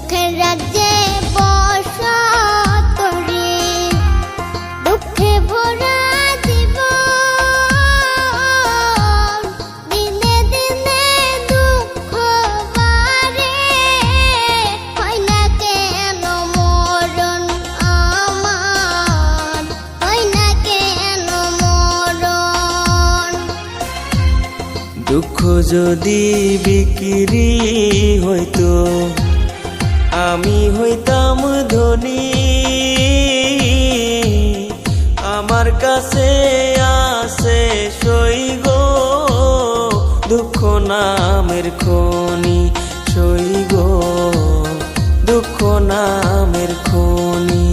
সুখের রাজ্যে বসত রে, দুঃখে ভরা জীবন, দিনে দিনে দুঃখ বাড়ে, হয় না কেন মরণ আমার, হয় না কেন মরণ। দুঃখ যদি বিক্রি হইতো আমি হইতাম ধনী, আমার কাছে আছে সই গো দুঃখ নামের খনি, সই গো দুঃখ নামের খনি।